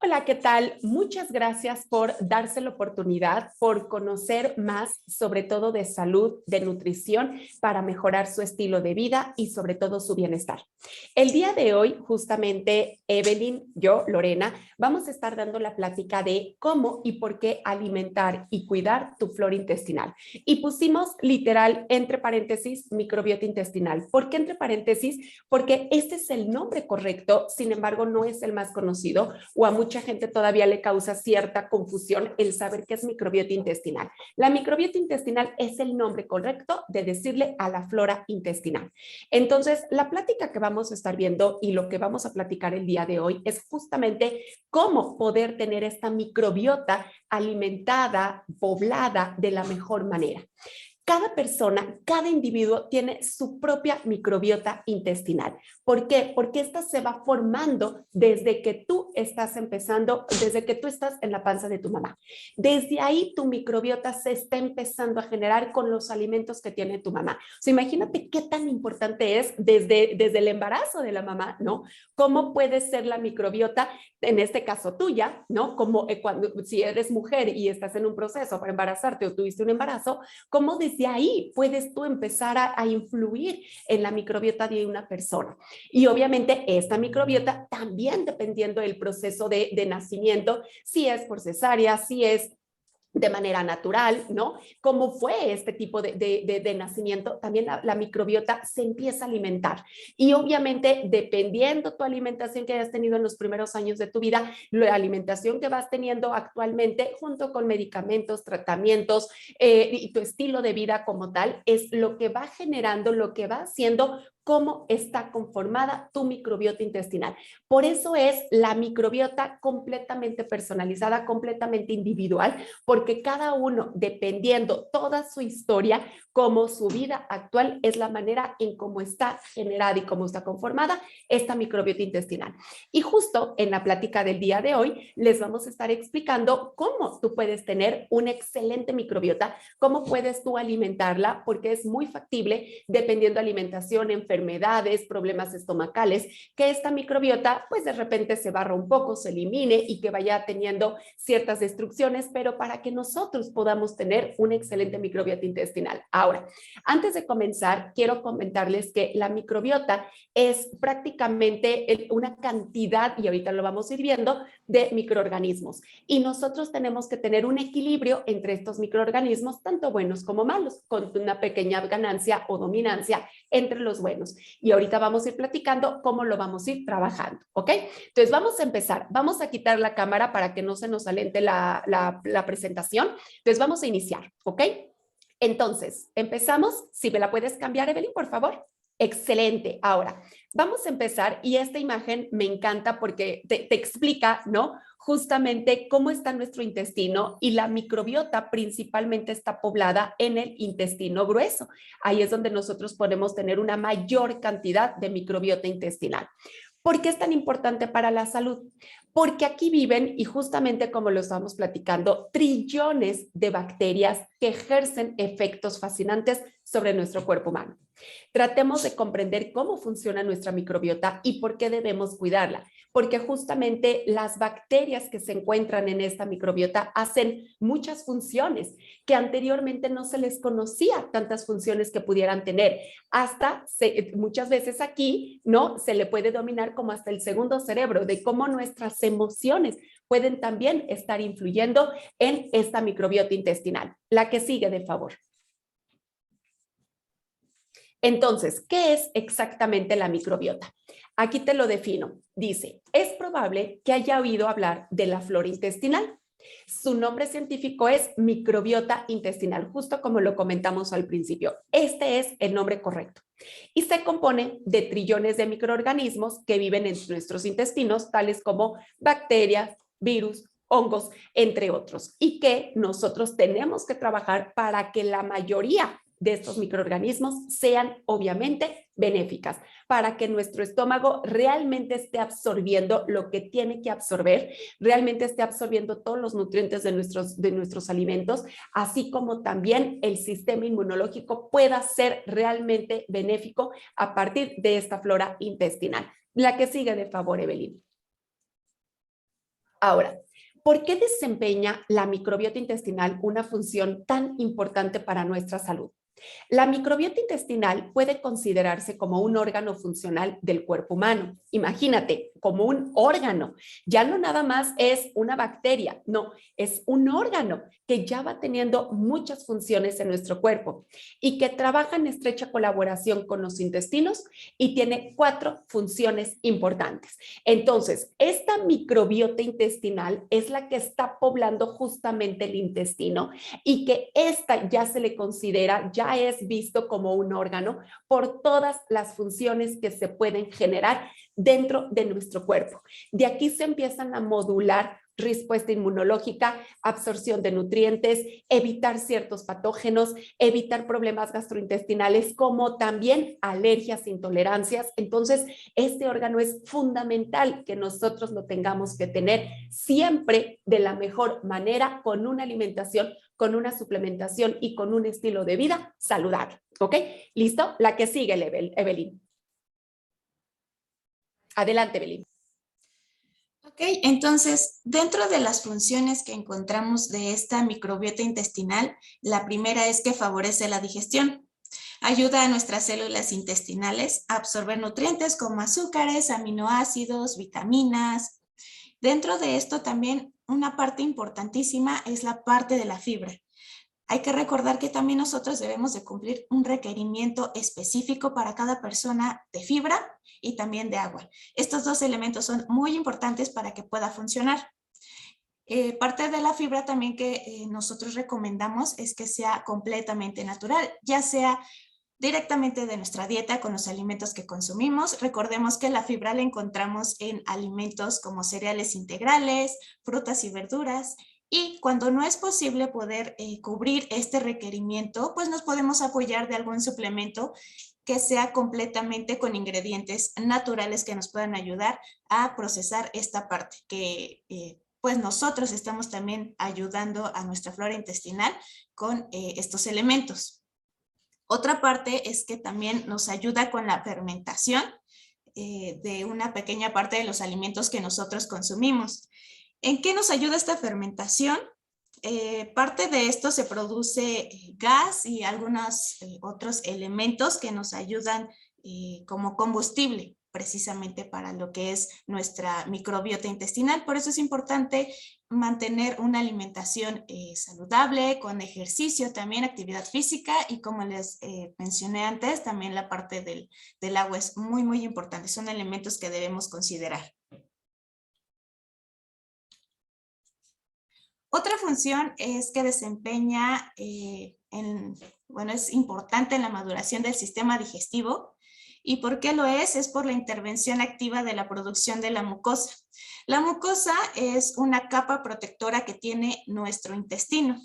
Hola, ¿qué tal? Muchas gracias por darse la oportunidad, por conocer más, sobre todo de salud, de nutrición, para mejorar su estilo de vida y sobre todo su bienestar. El día de hoy, justamente, Evelyn, yo, Lorena, vamos a estar dando la plática de cómo y por qué alimentar y cuidar tu flora intestinal. Y pusimos literal entre paréntesis microbiota intestinal. ¿Por qué entre paréntesis? Porque este es el nombre correcto, sin embargo, no es el más conocido o a mucha gente todavía le causa cierta confusión el saber qué es microbiota intestinal. La microbiota intestinal es el nombre correcto de decirle a la flora intestinal. Entonces, la plática que vamos a estar viendo y lo que vamos a platicar el día de hoy es justamente cómo poder tener esta microbiota alimentada, poblada de la mejor manera. Cada persona, cada individuo tiene su propia microbiota intestinal. ¿Por qué? Porque esta se va formando desde que tú estás empezando, desde que tú estás en la panza de tu mamá. Desde ahí tu microbiota se está empezando a generar con los alimentos que tiene tu mamá. O sea, imagínate qué tan importante es desde el embarazo de la mamá, ¿no? ¿Cómo puede ser la microbiota, en este caso tuya, ¿no? Como si eres mujer y estás en un proceso para embarazarte o tuviste un embarazo, cómo desde ahí puedes tú empezar a influir en la microbiota de una persona. Y obviamente esta microbiota también dependiendo del proceso de nacimiento, si es por cesárea, si es de manera natural, ¿no? Cómo fue este tipo de nacimiento, también la microbiota se empieza a alimentar. Y obviamente, dependiendo tu alimentación que hayas tenido en los primeros años de tu vida, la alimentación que vas teniendo actualmente, junto con medicamentos, tratamientos y tu estilo de vida como tal, es lo que va generando, lo que va haciendo cómo está conformada tu microbiota intestinal. Por eso es la microbiota completamente personalizada, completamente individual, porque cada uno, dependiendo toda su historia, como su vida actual, es la manera en cómo está generada y cómo está conformada esta microbiota intestinal. Y justo en la plática del día de hoy, les vamos a estar explicando cómo tú puedes tener una excelente microbiota, cómo puedes tú alimentarla, porque es muy factible, dependiendo de alimentación, enfermedades, problemas estomacales, que esta microbiota, pues de repente se barra un poco, se elimine y que vaya teniendo ciertas destrucciones, pero para que nosotros podamos tener una excelente microbiota intestinal. Ahora, antes de comenzar, quiero comentarles que la microbiota es prácticamente una cantidad, y ahorita lo vamos a ir viendo, de microorganismos. Y nosotros tenemos que tener un equilibrio entre estos microorganismos, tanto buenos como malos, con una pequeña ganancia o dominancia entre los buenos. Y ahorita vamos a ir platicando cómo lo vamos a ir trabajando, ¿ok? Entonces vamos a empezar. Vamos a quitar la cámara para que no se nos alente la presentación. Entonces vamos a iniciar, ¿ok? Entonces, empezamos. Si me la puedes cambiar, Evelyn, por favor. Excelente. Ahora, vamos a empezar y esta imagen me encanta porque te explica, ¿no? Justamente cómo está nuestro intestino y la microbiota principalmente está poblada en el intestino grueso. Ahí es donde nosotros podemos tener una mayor cantidad de microbiota intestinal. ¿Por qué es tan importante para la salud? Porque aquí viven, y justamente como lo estábamos platicando, trillones de bacterias que ejercen efectos fascinantes sobre nuestro cuerpo humano. Tratemos de comprender cómo funciona nuestra microbiota y por qué debemos cuidarla, porque justamente las bacterias que se encuentran en esta microbiota hacen muchas funciones que anteriormente no se les conocía tantas funciones que pudieran tener. Muchas veces aquí, ¿no? Se le puede dominar como hasta el segundo cerebro de cómo nuestras emociones pueden también estar influyendo en esta microbiota intestinal. La que sigue, de favor. Entonces, ¿qué es exactamente la microbiota? Aquí te lo defino. Dice, es probable que haya oído hablar de la flora intestinal. Su nombre científico es microbiota intestinal, justo como lo comentamos al principio. Este es el nombre correcto. Y se compone de trillones de microorganismos que viven en nuestros intestinos, tales como bacterias, virus, hongos, entre otros, y que nosotros tenemos que trabajar para que la mayoría de estos microorganismos sean obviamente benéficas, para que nuestro estómago realmente esté absorbiendo lo que tiene que absorber, realmente esté absorbiendo todos los nutrientes de nuestros alimentos, así como también el sistema inmunológico pueda ser realmente benéfico a partir de esta flora intestinal. La que sigue, de favor, Evelyn. Ahora, ¿por qué desempeña la microbiota intestinal una función tan importante para nuestra salud? La microbiota intestinal puede considerarse como un órgano funcional del cuerpo humano. Imagínate, como un órgano. Ya no nada más es una bacteria, no, es un órgano que ya va teniendo muchas funciones en nuestro cuerpo y que trabaja en estrecha colaboración con los intestinos y tiene 4 funciones importantes. Entonces, esta microbiota intestinal es la que está poblando justamente el intestino y que esta ya se le considera, ya es visto como un órgano por todas las funciones que se pueden generar dentro de nuestro cuerpo. De aquí se empiezan a modular respuesta inmunológica, absorción de nutrientes, evitar ciertos patógenos, evitar problemas gastrointestinales, como también alergias, intolerancias. Entonces, este órgano es fundamental que nosotros lo tengamos que tener siempre de la mejor manera, con una alimentación, con una suplementación y con un estilo de vida saludable. ¿Ok? ¿Listo? La que sigue, Evelyn. Adelante, Evelyn. Ok, entonces, dentro de las funciones que encontramos de esta microbiota intestinal, la primera es que favorece la digestión. Ayuda a nuestras células intestinales a absorber nutrientes como azúcares, aminoácidos, vitaminas. Dentro de esto también una parte importantísima es la parte de la fibra. Hay que recordar que también nosotros debemos de cumplir un requerimiento específico para cada persona de fibra y también de agua. Estos 2 elementos son muy importantes para que pueda funcionar. Parte de la fibra también que nosotros recomendamos es que sea completamente natural, ya sea directamente de nuestra dieta con los alimentos que consumimos. Recordemos que la fibra la encontramos en alimentos como cereales integrales, frutas y verduras. Y cuando no es posible poder cubrir este requerimiento, pues nos podemos apoyar de algún suplemento que sea completamente con ingredientes naturales que nos puedan ayudar a procesar esta parte, que pues nosotros estamos también ayudando a nuestra flora intestinal con estos elementos. Otra parte es que también nos ayuda con la fermentación de una pequeña parte de los alimentos que nosotros consumimos. ¿En qué nos ayuda esta fermentación? Parte de esto se produce gas y algunos otros elementos que nos ayudan como combustible precisamente para lo que es nuestra microbiota intestinal. Por eso es importante mantener una alimentación saludable, con ejercicio también, actividad física y como les mencioné antes, también la parte del agua es muy, muy importante. Son elementos que debemos considerar. Otra función es que desempeña, bueno, es importante en la maduración del sistema digestivo. ¿Y por qué lo es? Es por la intervención activa de la producción de la mucosa. La mucosa es una capa protectora que tiene nuestro intestino.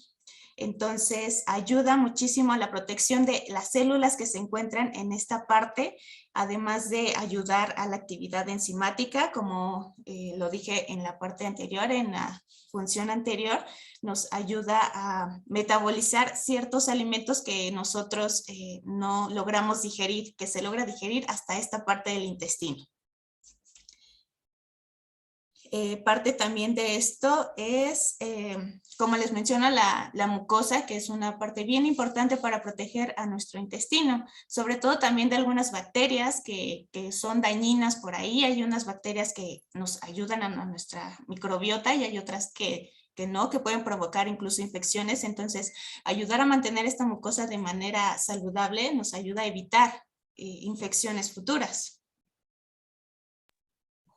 Entonces, ayuda muchísimo a la protección de las células que se encuentran en esta parte, además de ayudar a la actividad enzimática, como lo dije en la parte anterior, en la función anterior, nos ayuda a metabolizar ciertos alimentos que nosotros no logramos digerir, que se logra digerir hasta esta parte del intestino. Parte también de esto es, como les menciono, la mucosa, que es una parte bien importante para proteger a nuestro intestino, sobre todo también de algunas bacterias que son dañinas por ahí. Hay unas bacterias que nos ayudan a nuestra microbiota y hay otras que no, que pueden provocar incluso infecciones. Entonces, ayudar a mantener esta mucosa de manera saludable nos ayuda a evitar infecciones futuras.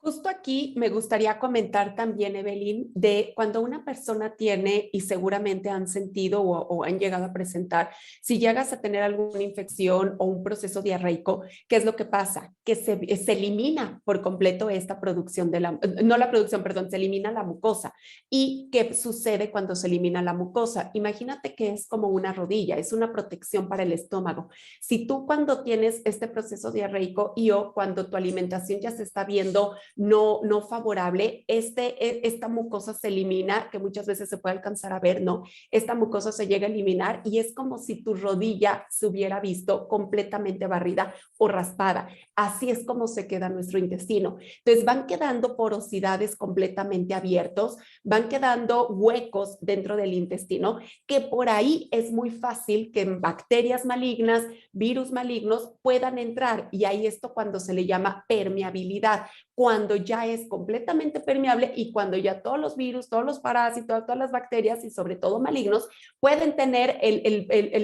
Justo aquí me gustaría comentar también, Evelyn, de cuando una persona tiene, y seguramente han sentido o han llegado a presentar, si llegas a tener alguna infección o un proceso diarreico, ¿qué es lo que pasa? Que se elimina por completo esta producción de la, no la producción, perdón, se elimina la mucosa. ¿Y qué sucede cuando se elimina la mucosa? Imagínate que es como una rodilla, es una protección para el estómago. Si tú cuando tienes este proceso diarreico y o cuando tu alimentación ya se está viendo no favorable, esta mucosa se elimina, que muchas veces se puede alcanzar a ver, ¿no? Esta mucosa se llega a eliminar y es como si tu rodilla se hubiera visto completamente barrida o raspada. Así es como se queda nuestro intestino. Entonces van quedando porosidades completamente abiertos, van quedando huecos dentro del intestino, que por ahí es muy fácil que bacterias malignas, virus malignos puedan entrar, y ahí esto cuando se le llama permeabilidad, cuando ya es completamente permeable y cuando ya todos los virus, todos los parásitos, todas las bacterias y sobre todo malignos pueden tener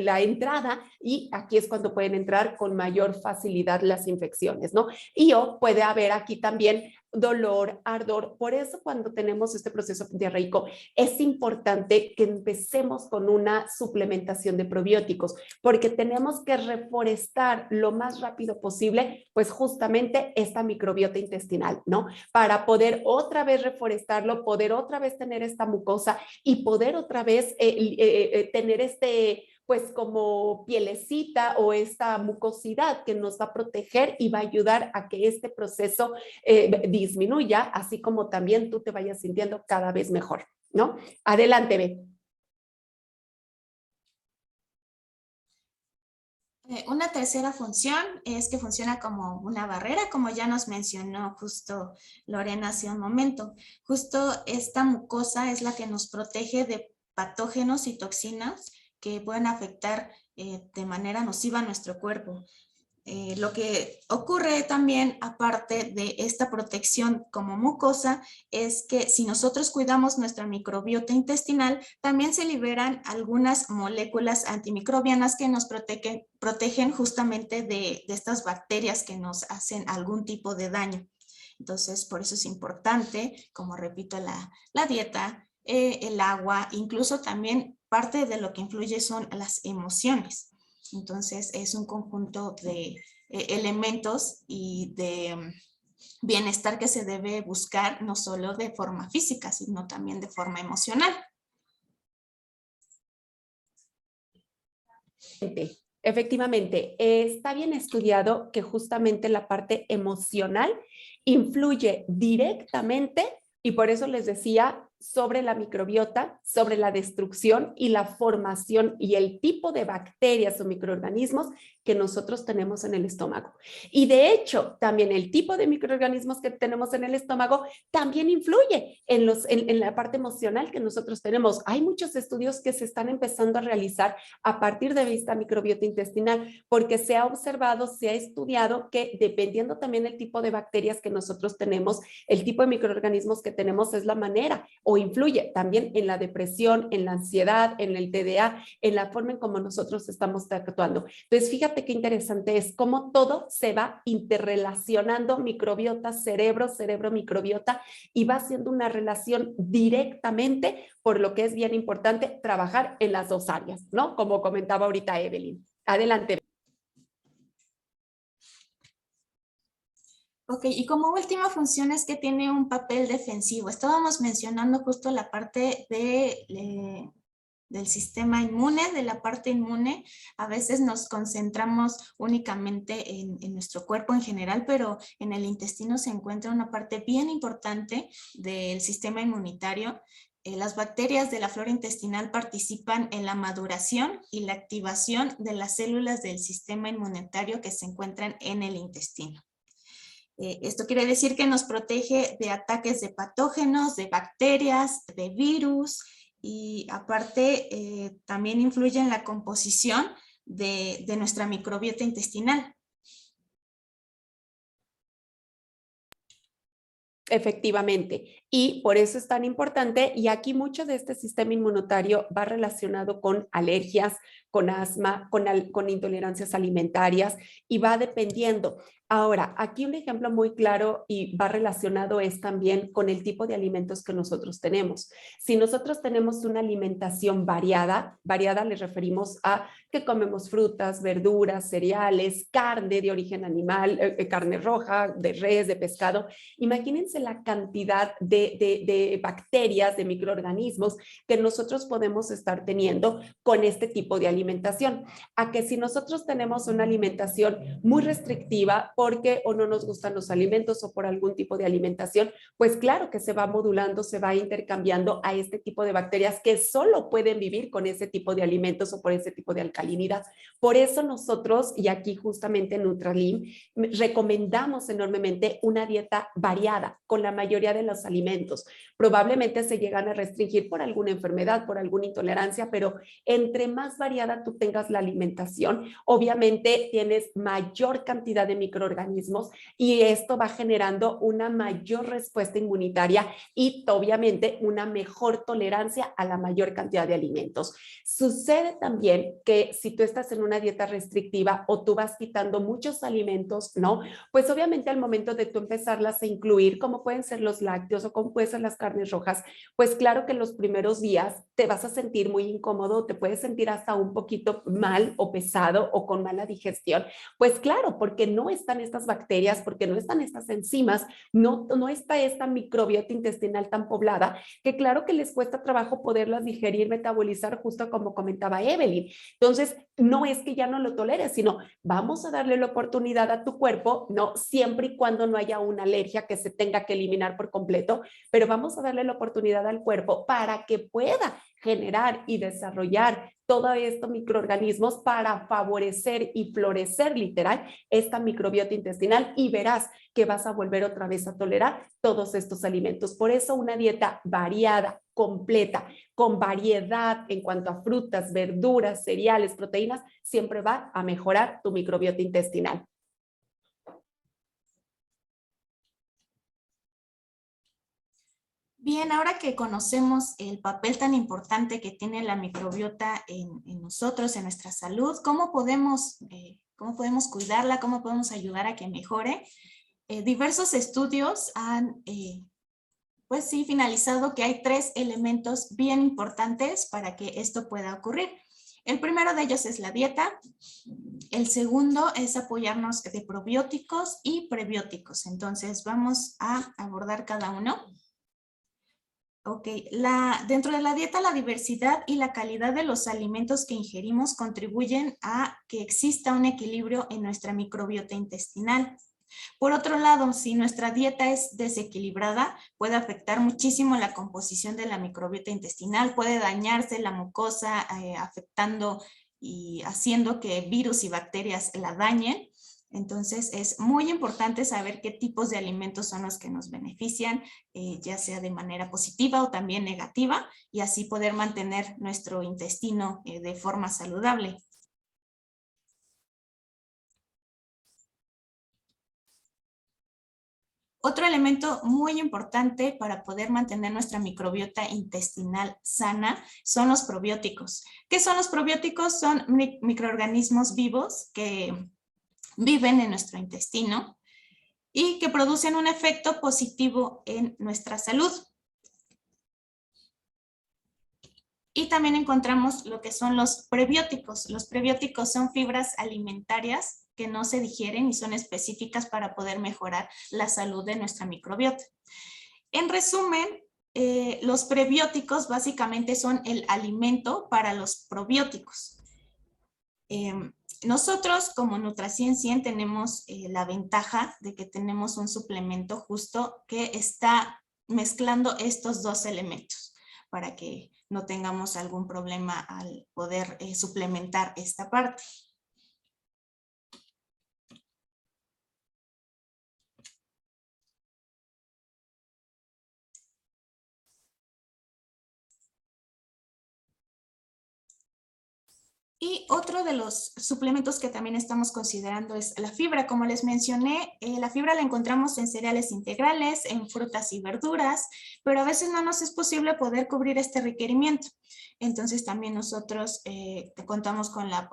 la entrada, y aquí es cuando pueden entrar con mayor facilidad las infecciones, ¿no? Y puede haber aquí también dolor, ardor. Por eso cuando tenemos este proceso diarreico es importante que empecemos con una suplementación de probióticos, porque tenemos que reforestar lo más rápido posible, pues justamente esta microbiota intestinal, ¿no? Para poder otra vez reforestarlo, poder otra vez tener esta mucosa y poder otra vez tener pues como pielecita o esta mucosidad que nos va a proteger y va a ayudar a que este proceso disminuya, así como también tú te vayas sintiendo cada vez mejor, ¿no? Adelante, Beth. Una tercera función es que funciona como una barrera, como ya nos mencionó justo Lorena hace un momento. Justo esta mucosa es la que nos protege de patógenos y toxinas que pueden afectar de manera nociva a nuestro cuerpo. Lo que ocurre también, aparte de esta protección como mucosa, es que si nosotros cuidamos nuestra microbiota intestinal, también se liberan algunas moléculas antimicrobianas que nos protegen justamente de estas bacterias que nos hacen algún tipo de daño. Entonces, por eso es importante, como repito, la dieta, el agua, incluso también parte de lo que influye son las emociones. Entonces, es un conjunto de elementos y de bienestar que se debe buscar no solo de forma física, sino también de forma emocional. Efectivamente, está bien estudiado que justamente la parte emocional influye directamente, y por eso les decía, sobre la microbiota, sobre la destrucción y la formación y el tipo de bacterias o microorganismos que nosotros tenemos en el estómago. Y de hecho, también el tipo de microorganismos que tenemos en el estómago también influye en la parte emocional que nosotros tenemos. Hay muchos estudios que se están empezando a realizar a partir de esta microbiota intestinal, porque se ha observado, se ha estudiado que dependiendo también el tipo de bacterias que nosotros tenemos, el tipo de microorganismos que tenemos es la manera o influye también en la depresión, en la ansiedad, en el TDA, en la forma en cómo nosotros estamos actuando. Entonces, fíjate qué interesante es cómo todo se va interrelacionando, microbiota, cerebro, cerebro, microbiota, y va haciendo una relación directamente, por lo que es bien importante trabajar en las dos áreas, ¿no? Como comentaba ahorita Evelyn. Adelante. Ok, y como última función es que tiene un papel defensivo. Estábamos mencionando justo la parte del sistema inmune, de la parte inmune. A veces nos concentramos únicamente en nuestro cuerpo en general, pero en el intestino se encuentra una parte bien importante del sistema inmunitario. Las bacterias de la flora intestinal participan en la maduración y la activación de las células del sistema inmunitario que se encuentran en el intestino. Esto quiere decir que nos protege de ataques de patógenos, de bacterias, de virus, y aparte también influye en la composición de nuestra microbiota intestinal. Efectivamente, y por eso es tan importante, y aquí mucho de este sistema inmunitario va relacionado con alergias, con asma, con intolerancias alimentarias, y va dependiendo. Ahora, aquí un ejemplo muy claro y va relacionado es también con el tipo de alimentos que nosotros tenemos. Si nosotros tenemos una alimentación variada les referimos a que comemos frutas, verduras, cereales, carne de origen animal, carne roja, de res, de pescado. Imagínense la cantidad de bacterias, de microorganismos que nosotros podemos estar teniendo con este tipo de alimentación. A que si nosotros tenemos una alimentación muy restrictiva, porque o no nos gustan los alimentos o por algún tipo de alimentación, pues claro que se va modulando, se va intercambiando a este tipo de bacterias que solo pueden vivir con ese tipo de alimentos o por ese tipo de alcalinidad. Por eso nosotros, y aquí justamente en Nutralim, recomendamos enormemente una dieta variada con la mayoría de los alimentos. Probablemente se llegan a restringir por alguna enfermedad, por alguna intolerancia, pero entre más variada tú tengas la alimentación, obviamente tienes mayor cantidad de microorganismos y esto va generando una mayor respuesta inmunitaria y obviamente una mejor tolerancia a la mayor cantidad de alimentos. Sucede también que si tú estás en una dieta restrictiva o tú vas quitando muchos alimentos, ¿no? Pues obviamente al momento de tú empezarlas a incluir, como pueden ser los lácteos o como pueden ser las carnes rojas, pues claro que los primeros días te vas a sentir muy incómodo, te puedes sentir hasta un poquito mal o pesado o con mala digestión. Pues claro, porque no están estas bacterias, porque no están estas enzimas, no está esta microbiota intestinal tan poblada, que claro que les cuesta trabajo poderlas digerir, metabolizar, justo como comentaba Evelyn. Entonces, no es que ya no lo toleres, sino vamos a darle la oportunidad a tu cuerpo, no siempre y cuando no haya una alergia que se tenga que eliminar por completo, pero vamos a darle la oportunidad al cuerpo para que pueda generar y desarrollar todos estos microorganismos para favorecer y florecer literal esta microbiota intestinal y verás que vas a volver otra vez a tolerar todos estos alimentos. Por eso una dieta variada, completa, con variedad en cuanto a frutas, verduras, cereales, proteínas, siempre va a mejorar tu microbiota intestinal. Bien, ahora que conocemos el papel tan importante que tiene la microbiota en nosotros, en nuestra salud, ¿cómo podemos cuidarla? ¿Cómo podemos ayudar a que mejore? Diversos estudios han, pues sí, finalizado que hay 3 elementos bien importantes para que esto pueda ocurrir. El primero de ellos es la dieta. El segundo es apoyarnos de probióticos y prebióticos. Entonces, vamos a abordar cada uno. Ok, dentro de la dieta, la diversidad y la calidad de los alimentos que ingerimos contribuyen a que exista un equilibrio en nuestra microbiota intestinal. Por otro lado, si nuestra dieta es desequilibrada, puede afectar muchísimo la composición de la microbiota intestinal, puede dañarse la mucosa, afectando y haciendo que virus y bacterias la dañen. Entonces, es muy importante saber qué tipos de alimentos son los que nos benefician, ya sea de manera positiva o también negativa, y así poder mantener nuestro intestino de forma saludable. Otro elemento muy importante para poder mantener nuestra microbiota intestinal sana son los probióticos. ¿Qué son los probióticos? Son microorganismos vivos que viven en nuestro intestino y que producen un efecto positivo en nuestra salud. Y también encontramos lo que son los prebióticos. Los prebióticos son fibras alimentarias que no se digieren y son específicas para poder mejorar la salud de nuestra microbiota. En resumen, los prebióticos básicamente son el alimento para los probióticos. Nosotros como Nutracien 100 tenemos la ventaja de que tenemos un suplemento justo que está mezclando estos 2 elementos para que no tengamos algún problema al poder suplementar esta parte. Y otro de los suplementos que también estamos considerando es la fibra. Como les mencioné, la fibra la encontramos en cereales integrales, en frutas y verduras, pero a veces no nos es posible poder cubrir este requerimiento. Entonces también nosotros contamos con la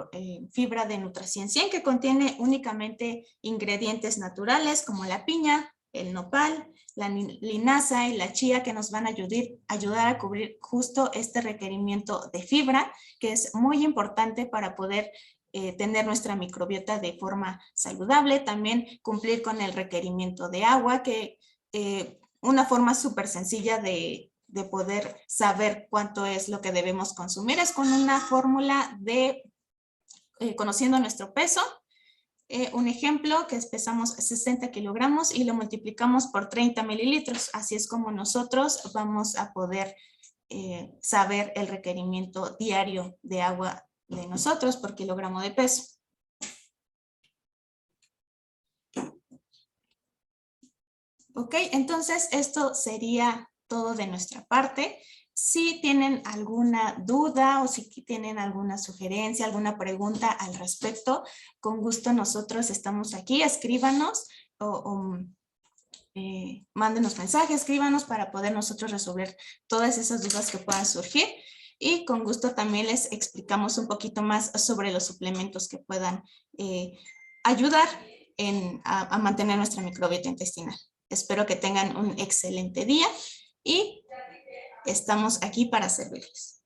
fibra de Nutracien 100 que contiene únicamente ingredientes naturales como la piña, el nopal, la linaza y la chía que nos van a ayudar a cubrir justo este requerimiento de fibra, que es muy importante para poder tener nuestra microbiota de forma saludable. También cumplir con el requerimiento de agua, que una forma súper sencilla de poder saber cuánto es lo que debemos consumir es con una fórmula de conociendo nuestro peso, un ejemplo que pesamos 60 kilogramos y lo multiplicamos por 30 mililitros. Así es como nosotros vamos a poder saber el requerimiento diario de agua de nosotros por kilogramo de peso. Ok, entonces esto sería todo de nuestra parte. Si tienen alguna duda o si tienen alguna sugerencia, alguna pregunta al respecto, con gusto nosotros estamos aquí. Escríbanos o mándenos mensajes, escríbanos para poder nosotros resolver todas esas dudas que puedan surgir. Y con gusto también les explicamos un poquito más sobre los suplementos que puedan ayudar a mantener nuestra microbiota intestinal. Espero que tengan un excelente día y estamos aquí para servirles.